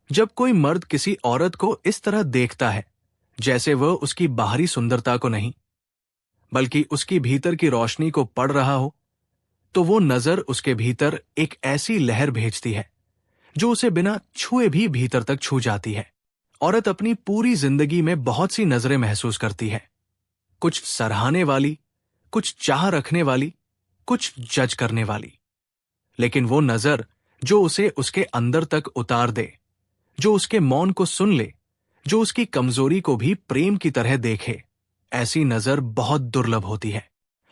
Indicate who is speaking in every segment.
Speaker 1: जब कोई मर्द किसी औरत को इस तरह देखता है जैसे वह उसकी बाहरी सुंदरता को नहीं बल्कि उसकी भीतर की रोशनी को पढ़ रहा हो, तो वो नजर उसके भीतर एक ऐसी लहर भेजती है जो उसे बिना छुए भी भीतर तक छू जाती है। औरत अपनी पूरी जिंदगी में बहुत सी नजरें महसूस करती है, कुछ सराहने वाली, कुछ चाह रखने वाली, कुछ जज करने वाली। लेकिन वो नजर जो उसे उसके अंदर तक उतार दे, जो उसके मौन को सुन ले, जो उसकी कमजोरी को भी प्रेम की तरह देखे, ऐसी नजर बहुत दुर्लभ होती है।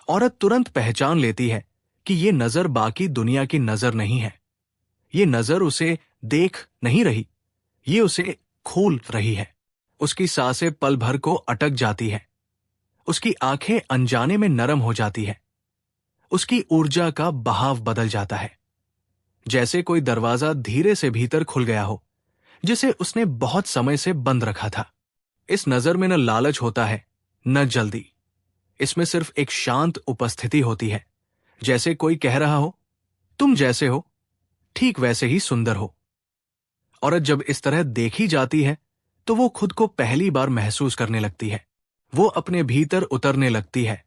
Speaker 1: औरत तुरंत पहचान लेती है कि ये नजर बाकी दुनिया की नजर नहीं है। ये नजर उसे देख नहीं रही, ये उसे खोल रही है। उसकी सांसें पल भर को अटक जाती है, उसकी आंखें अनजाने में नरम हो जाती है, उसकी ऊर्जा का बहाव बदल जाता है। जैसे कोई दरवाजा धीरे से भीतर खुल गया हो जिसे उसने बहुत समय से बंद रखा था। इस नजर में न लालच होता है, न जल्दी। इसमें सिर्फ एक शांत उपस्थिति होती है, जैसे कोई कह रहा हो, तुम जैसे हो ठीक वैसे ही सुंदर हो। औरत जब इस तरह देखी जाती है तो वो खुद को पहली बार महसूस करने लगती है। वो अपने भीतर उतरने लगती है,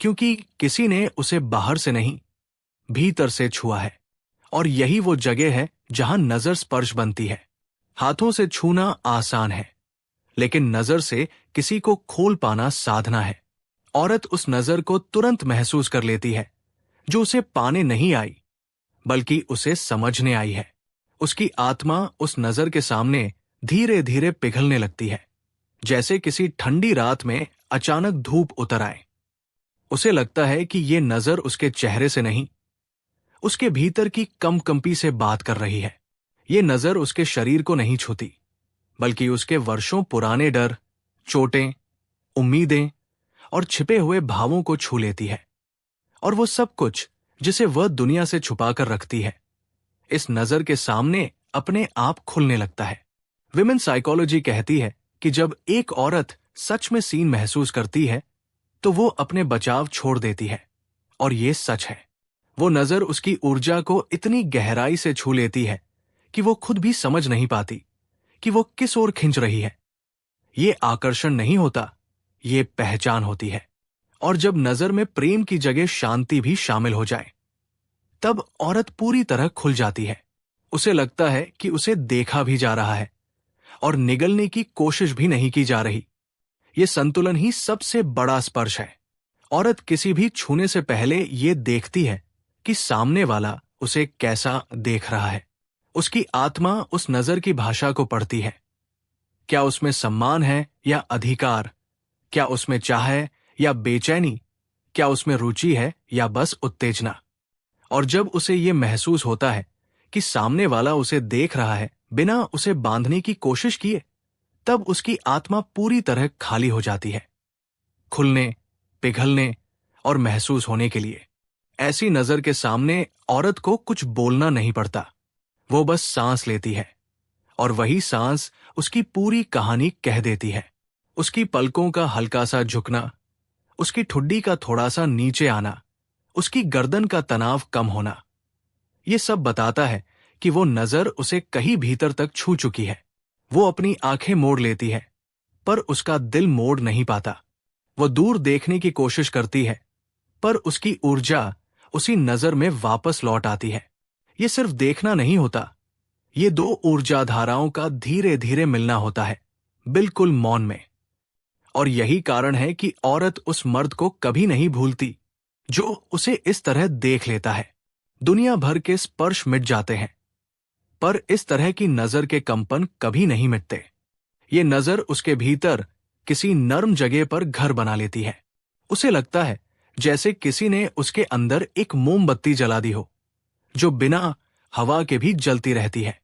Speaker 1: क्योंकि किसी ने उसे बाहर से नहीं, भीतर से छुआ है। और यही वो जगह है जहां नजर स्पर्श बनती है। हाथों से छूना आसान है, लेकिन नजर से किसी को खोल पाना साधना है। औरत उस नजर को तुरंत महसूस कर लेती है जो उसे पाने नहीं आई, बल्कि उसे समझने आई है। उसकी आत्मा उस नजर के सामने धीरे धीरे पिघलने लगती है, जैसे किसी ठंडी रात में अचानक धूप उतर आए। उसे लगता है कि ये नजर उसके चेहरे से नहीं, उसके भीतर की कंपी से बात कर रही है। ये नजर उसके शरीर को नहीं छूती, बल्कि उसके वर्षों पुराने डर, चोटें, उम्मीदें और छिपे हुए भावों को छू लेती है। और वो सब कुछ जिसे वह दुनिया से छुपाकर रखती है, इस नजर के सामने अपने आप खुलने लगता है। विमेन साइकोलॉजी कहती है कि जब एक औरत सच में सीन महसूस करती है तो वो अपने बचाव छोड़ देती है। और ये सच है। वो नजर उसकी ऊर्जा को इतनी गहराई से छू लेती है कि वो खुद भी समझ नहीं पाती कि वो किस ओर खिंच रही है। ये आकर्षण नहीं होता, ये पहचान होती है। और जब नजर में प्रेम की जगह शांति भी शामिल हो जाए, तब औरत पूरी तरह खुल जाती है। उसे लगता है कि उसे देखा भी जा रहा है और निगलने की कोशिश भी नहीं की जा रही। ये संतुलन ही सबसे बड़ा स्पर्श है। औरत किसी भी छूने से पहले ये देखती है कि सामने वाला उसे कैसा देख रहा है। उसकी आत्मा उस नजर की भाषा को पढ़ती है। क्या उसमें सम्मान है या अधिकार? क्या उसमें चाह है या बेचैनी? क्या उसमें रुचि है या बस उत्तेजना? और जब उसे ये महसूस होता है कि सामने वाला उसे देख रहा है बिना उसे बांधने की कोशिश किए, तब उसकी आत्मा पूरी तरह खाली हो जाती है, खुलने, पिघलने और महसूस होने के लिए। ऐसी नजर के सामने औरत को कुछ बोलना नहीं पड़ता, वो बस सांस लेती है, और वही सांस उसकी पूरी कहानी कह देती है। उसकी पलकों का हल्का सा झुकना, उसकी ठुड्डी का थोड़ा सा नीचे आना, उसकी गर्दन का तनाव कम होना, ये सब बताता है कि वो नजर उसे कहीं भीतर तक छू चुकी है। वो अपनी आंखें मोड़ लेती है, पर उसका दिल मोड़ नहीं पाता। वो दूर देखने की कोशिश करती है, पर उसकी ऊर्जा उसी नजर में वापस लौट आती है। ये सिर्फ देखना नहीं होता, ये दो ऊर्जा धाराओं का धीरे धीरे मिलना होता है, बिल्कुल मौन में। और यही कारण है कि औरत उस मर्द को कभी नहीं भूलती जो उसे इस तरह देख लेता है। दुनिया भर के स्पर्श मिट जाते हैं, पर इस तरह की नजर के कंपन कभी नहीं मिटते। ये नजर उसके भीतर किसी नर्म जगह पर घर बना लेती है। उसे लगता है जैसे किसी ने उसके अंदर एक मोमबत्ती जला दी हो, जो बिना हवा के भी जलती रहती है।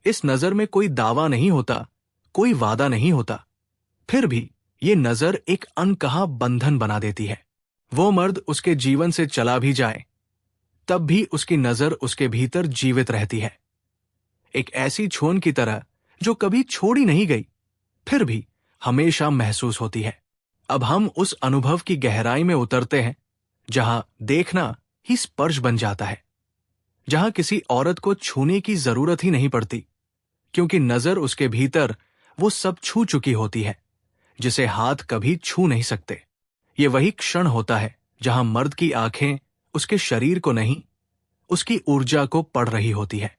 Speaker 1: इस नजर में कोई दावा नहीं होता, कोई वादा नहीं होता, फिर भी ये नजर एक अनकहा बंधन बना देती है। वो मर्द उसके जीवन से चला भी जाए, तब भी उसकी नजर उसके भीतर जीवित रहती है, एक ऐसी छून की तरह जो कभी छोड़ी नहीं गई, फिर भी हमेशा महसूस होती है। अब हम उस अनुभव की गहराई में उतरते हैं जहां देखना ही स्पर्श बन जाता है, जहां किसी औरत को छूने की जरूरत ही नहीं पड़ती, क्योंकि नजर उसके भीतर वो सब छू चुकी होती है जिसे हाथ कभी छू नहीं सकते। ये वही क्षण होता है जहां मर्द की आंखें उसके शरीर को नहीं, उसकी ऊर्जा को पढ़ रही होती है,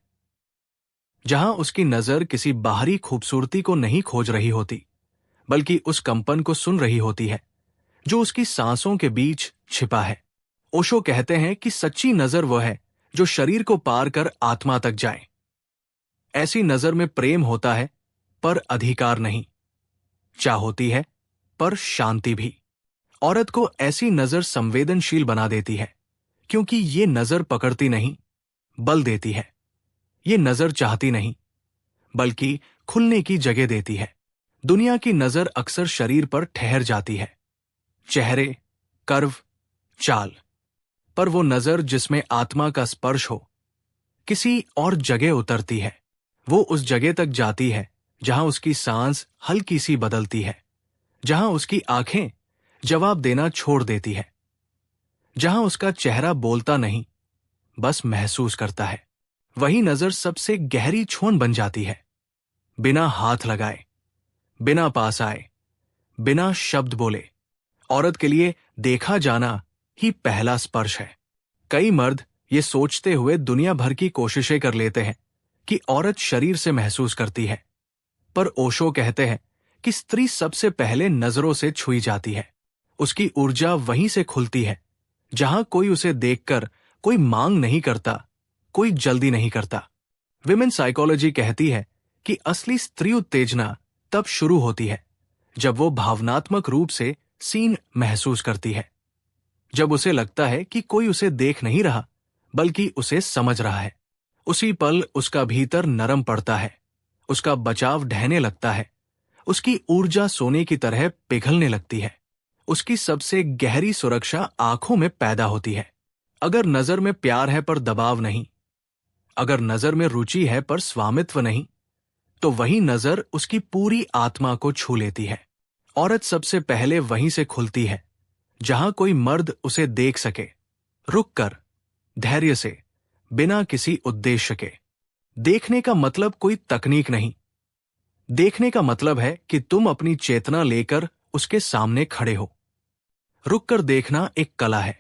Speaker 1: जहां उसकी नजर किसी बाहरी खूबसूरती को नहीं खोज रही होती, बल्कि उस कंपन को सुन रही होती है जो उसकी सांसों के बीच छिपा है। ओशो कहते हैं कि सच्ची नजर वह है जो शरीर को पार कर आत्मा तक जाए। ऐसी नजर में प्रेम होता है, पर अधिकार नहीं। चाह होती है, पर शांति भी। औरत को ऐसी नजर संवेदनशील बना देती है, क्योंकि ये नजर पकड़ती नहीं, बल देती है। ये नजर चाहती नहीं, बल्कि खुलने की जगह देती है। दुनिया की नजर अक्सर शरीर पर ठहर जाती है, चेहरे, कर्व, चाल। पर वो नजर जिसमें आत्मा का स्पर्श हो, किसी और जगह उतरती है। वो उस जगह तक जाती है जहां उसकी सांस हल्की सी बदलती है, जहां उसकी आंखें जवाब देना छोड़ देती है, जहां उसका चेहरा बोलता नहीं, बस महसूस करता है। वही नजर सबसे गहरी छून बन जाती है, बिना हाथ लगाए, बिना पास आए, बिना शब्द बोले। औरत के लिए देखा जाना ही पहला स्पर्श है। कई मर्द ये सोचते हुए दुनिया भर की कोशिशें कर लेते हैं कि औरत शरीर से महसूस करती है, पर ओशो कहते हैं कि स्त्री सबसे पहले नजरों से छुई जाती है। उसकी ऊर्जा वहीं से खुलती है जहां कोई उसे देखकर कोई मांग नहीं करता, कोई जल्दी नहीं करता। विमेन साइकोलॉजी कहती है कि असली स्त्री उत्तेजना तब शुरू होती है जब वो भावनात्मक रूप से सीन महसूस करती है, जब उसे लगता है कि कोई उसे देख नहीं रहा, बल्कि उसे समझ रहा है। उसी पल उसका भीतर नरम पड़ता है, उसका बचाव ढहने लगता है, उसकी ऊर्जा सोने की तरह पिघलने लगती है। उसकी सबसे गहरी सुरक्षा आंखों में पैदा होती है। अगर नजर में प्यार है पर दबाव नहीं, अगर नजर में रुचि है पर स्वामित्व नहीं, तो वही नजर उसकी पूरी आत्मा को छू लेती है। औरत सबसे पहले वहीं से खुलती है जहां कोई मर्द उसे देख सके, रुक कर, धैर्य से, बिना किसी उद्देश्य के। देखने का मतलब कोई तकनीक नहीं। देखने का मतलब है कि तुम अपनी चेतना लेकर उसके सामने खड़े हो। रुक कर देखना एक कला है,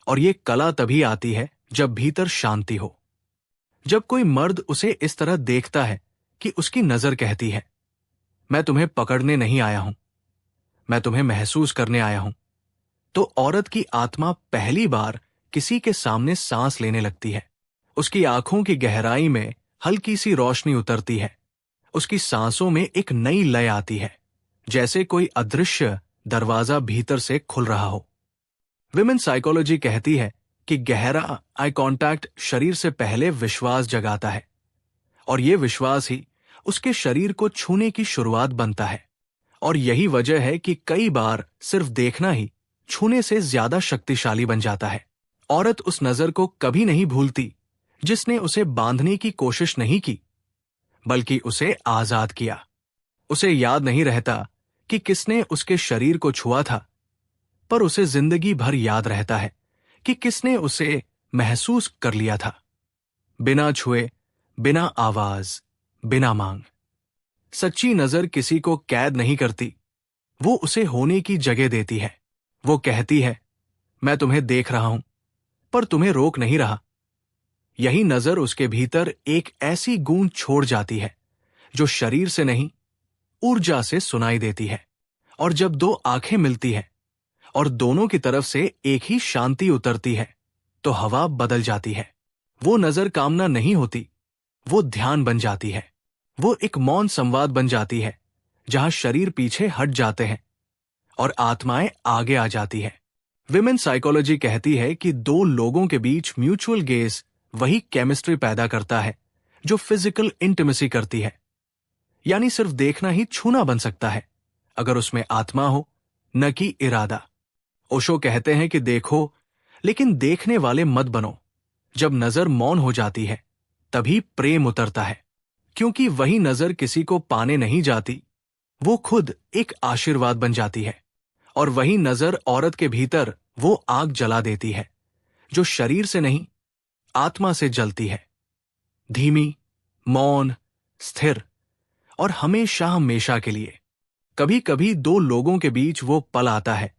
Speaker 1: और ये कला तभी आती है जब भीतर शांति हो। जब कोई मर्द उसे इस तरह देखता है कि उसकी नजर कहती है, मैं तुम्हें पकड़ने नहीं आया हूं, मैं तुम्हें महसूस करने आया हूं, तो औरत की आत्मा पहली बार किसी के सामने सांस लेने लगती है। उसकी आंखों की गहराई में हल्की सी रोशनी उतरती है, उसकी सांसों में एक नई लय आती है, जैसे कोई अदृश्य दरवाजा भीतर से खुल रहा हो। विमेन साइकोलॉजी कहती है कि गहरा आई कांटेक्ट शरीर से पहले विश्वास जगाता है, और यह विश्वास ही उसके शरीर को छूने की शुरुआत बनता है। और यही वजह है कि कई बार सिर्फ देखना ही छूने से ज्यादा शक्तिशाली बन जाता है। औरत उस नजर को कभी नहीं भूलती जिसने उसे बांधने की कोशिश नहीं की, बल्कि उसे आजाद किया। उसे याद नहीं रहता कि किसने उसके शरीर को छुआ था, पर उसे जिंदगी भर याद रहता है कि किसने उसे महसूस कर लिया था, बिना छुए, बिना आवाज, बिना मांग। सच्ची नजर किसी को कैद नहीं करती, वो उसे होने की जगह देती है। वो कहती है, मैं तुम्हें देख रहा हूं, पर तुम्हें रोक नहीं रहा। यही नजर उसके भीतर एक ऐसी गूंज छोड़ जाती है जो शरीर से नहीं, ऊर्जा से सुनाई देती है। और जब दो आंखें मिलती हैं और दोनों की तरफ से एक ही शांति उतरती है, तो हवा बदल जाती है। वो नजर कामना नहीं होती, वो ध्यान बन जाती है। वो एक मौन संवाद बन जाती है जहां शरीर पीछे हट जाते हैं और आत्माएं आगे आ जाती है। विमेन साइकोलॉजी कहती है कि दो लोगों के बीच म्यूचुअल गेज वही केमिस्ट्री पैदा करता है जो फिजिकल इंटिमेसी करती है। यानी सिर्फ देखना ही छूना बन सकता है अगर उसमें आत्मा हो, न कि इरादा। ओशो कहते हैं कि देखो, लेकिन देखने वाले मत बनो। जब नजर मौन हो जाती है, तभी प्रेम उतरता है, क्योंकि वही नजर किसी को पाने नहीं जाती, वो खुद एक आशीर्वाद बन जाती है। और वही नजर औरत के भीतर वो आग जला देती है जो शरीर से नहीं, आत्मा से जलती है। धीमी, मौन, स्थिर, और हमेशा हमेशा के लिए। कभी कभी दो लोगों के बीच वो पल आता है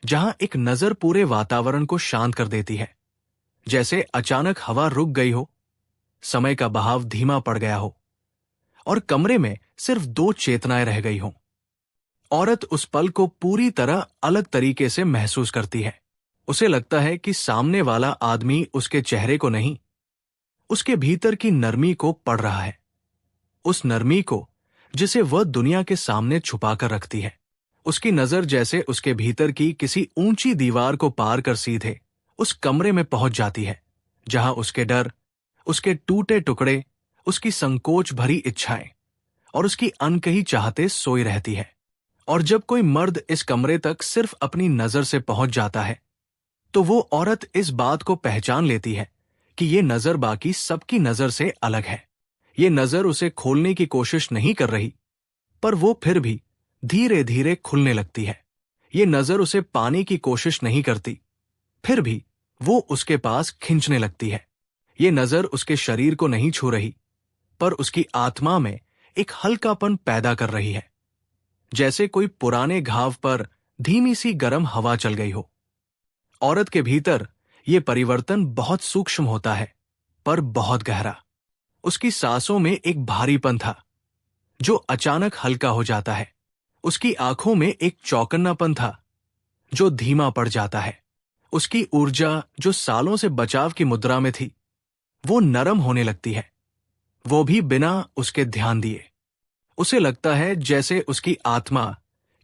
Speaker 1: जहां एक नजर पूरे वातावरण को शांत कर देती है। जैसे अचानक हवा रुक गई हो, समय का बहाव धीमा पड़ गया हो और कमरे में सिर्फ दो चेतनाएं रह गई हों। औरत उस पल को पूरी तरह अलग तरीके से महसूस करती है। उसे लगता है कि सामने वाला आदमी उसके चेहरे को नहीं, उसके भीतर की नरमी को पढ़ रहा है। उस नरमी को जिसे वह दुनिया के सामने छुपाकर रखती है। उसकी नजर जैसे उसके भीतर की किसी ऊंची दीवार को पार कर सीधे उस कमरे में पहुंच जाती है जहां उसके डर, उसके टूटे टुकड़े, उसकी संकोच भरी इच्छाएं और उसकी अनकही चाहते सोई रहती है। और जब कोई मर्द इस कमरे तक सिर्फ अपनी नजर से पहुंच जाता है तो वो औरत इस बात को पहचान लेती है कि ये नजर बाकी सबकी नजर से अलग है। ये नजर उसे खोलने की कोशिश नहीं कर रही, पर वो फिर भी धीरे धीरे खुलने लगती है। ये नजर उसे पाने की कोशिश नहीं करती, फिर भी वो उसके पास खींचने लगती है। ये नजर उसके शरीर को नहीं छू रही, पर उसकी आत्मा में एक हल्कापन पैदा कर रही है, जैसे कोई पुराने घाव पर धीमी सी गर्म हवा चल गई हो। औरत के भीतर ये परिवर्तन बहुत सूक्ष्म होता है, पर बहुत गहरा। उसकी सांसों में एक भारीपन था जो अचानक हल्का हो जाता है। उसकी आंखों में एक चौकन्नापन था जो धीमा पड़ जाता है। उसकी ऊर्जा जो सालों से बचाव की मुद्रा में थी, वो नरम होने लगती है, वो भी बिना उसके ध्यान दिए। उसे लगता है जैसे उसकी आत्मा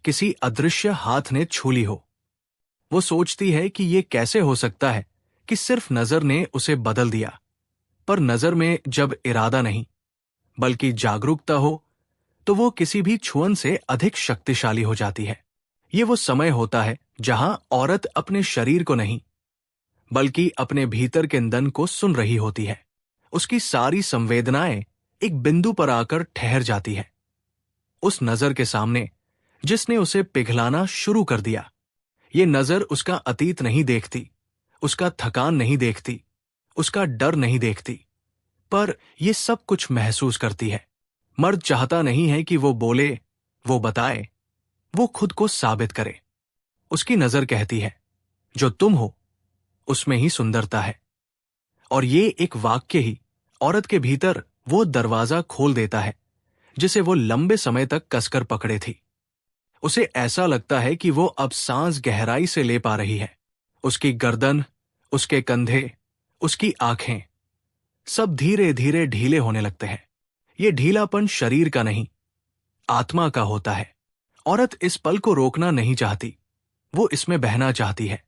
Speaker 1: किसी अदृश्य हाथ ने छू ली हो। वो सोचती है कि ये कैसे हो सकता है कि सिर्फ नजर ने उसे बदल दिया। पर नजर में जब इरादा नहीं बल्कि जागरूकता हो तो वो किसी भी छुअन से अधिक शक्तिशाली हो जाती है। ये वो समय होता है जहां औरत अपने शरीर को नहीं बल्कि अपने भीतर के इंधन को सुन रही होती है। उसकी सारी संवेदनाएं एक बिंदु पर आकर ठहर जाती है। उस नजर के सामने जिसने उसे पिघलाना शुरू कर दिया। ये नजर उसका अतीत नहीं देखती, उसका थकान नहीं देखती, उसका डर नहीं देखती, पर ये सब कुछ महसूस करती है। मर्द चाहता नहीं है कि वो बोले, वो बताए, वो खुद को साबित करे। उसकी नजर कहती है, जो तुम हो उसमें ही सुंदरता है। और ये एक वाक्य ही औरत के भीतर वो दरवाजा खोल देता है जिसे वो लंबे समय तक कसकर पकड़े थी। उसे ऐसा लगता है कि वो अब सांस गहराई से ले पा रही है। उसकी गर्दन, उसके कंधे, उसकी आंखें सब धीरे धीरे ढीले होने लगते हैं। ये ढीलापन शरीर का नहीं, आत्मा का होता है। औरत इस पल को रोकना नहीं चाहती, वो इसमें बहना चाहती है,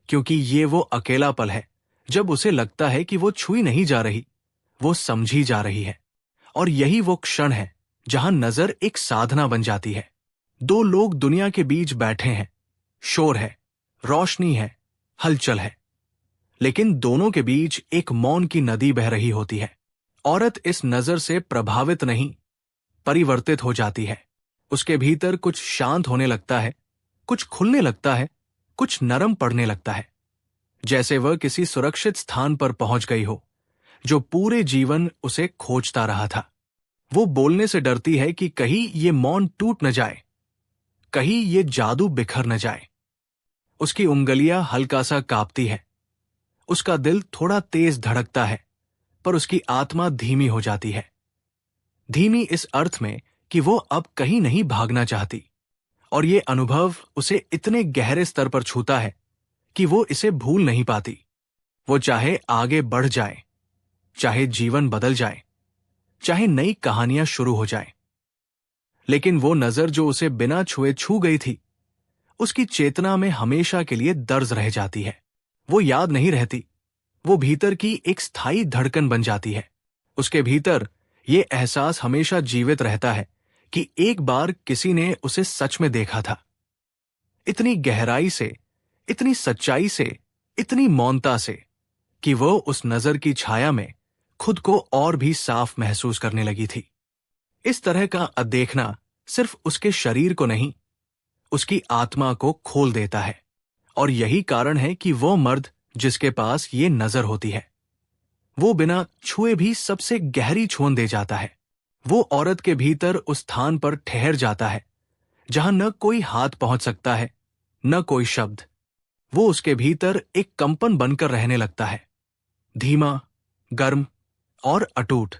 Speaker 1: क्योंकि ये वो अकेला पल है जब उसे लगता है कि वो छुई नहीं जा रही, वो समझी जा रही है। और यही वो क्षण है जहां नजर एक साधना बन जाती है। दो लोग दुनिया के बीच बैठे हैं, शोर है, रोशनी है, हलचल है, लेकिन दोनों के बीच एक मौन की नदी बह रही होती है। औरत इस नजर से प्रभावित नहीं, परिवर्तित हो जाती है। उसके भीतर कुछ शांत होने लगता है, कुछ खुलने लगता है, कुछ नरम पड़ने लगता है, जैसे वह किसी सुरक्षित स्थान पर पहुंच गई हो जो पूरे जीवन उसे खोजता रहा था। वो बोलने से डरती है कि कहीं ये मौन टूट न जाए, कहीं ये जादू बिखर न जाए। उसकी उंगलियां हल्का सा कांपती है, उसका दिल थोड़ा तेज धड़कता है, पर उसकी आत्मा धीमी हो जाती है। धीमी इस अर्थ में कि वो अब कहीं नहीं भागना चाहती। और ये अनुभव उसे इतने गहरे स्तर पर छूता है कि वो इसे भूल नहीं पाती। वो चाहे आगे बढ़ जाए, चाहे जीवन बदल जाए, चाहे नई कहानियां शुरू हो जाए, लेकिन वो नजर जो उसे बिना छुए छू गई थी, उसकी चेतना में हमेशा के लिए दर्ज रह जाती है। वो याद नहीं रहती, वो भीतर की एक स्थायी धड़कन बन जाती है। उसके भीतर ये एहसास हमेशा जीवित रहता है कि एक बार किसी ने उसे सच में देखा था, इतनी गहराई से, इतनी सच्चाई से, इतनी मौनता से कि वो उस नजर की छाया में खुद को और भी साफ महसूस करने लगी थी। इस तरह का अदेखना सिर्फ उसके शरीर को नहीं, उसकी आत्मा को खोल देता है। और यही कारण है कि वो मर्द जिसके पास ये नजर होती है, वो बिना छुए भी सबसे गहरी छुअन दे जाता है। वो औरत के भीतर उस स्थान पर ठहर जाता है जहां न कोई हाथ पहुंच सकता है, न कोई शब्द। वो उसके भीतर एक कंपन बनकर रहने लगता है, धीमा, गर्म और अटूट।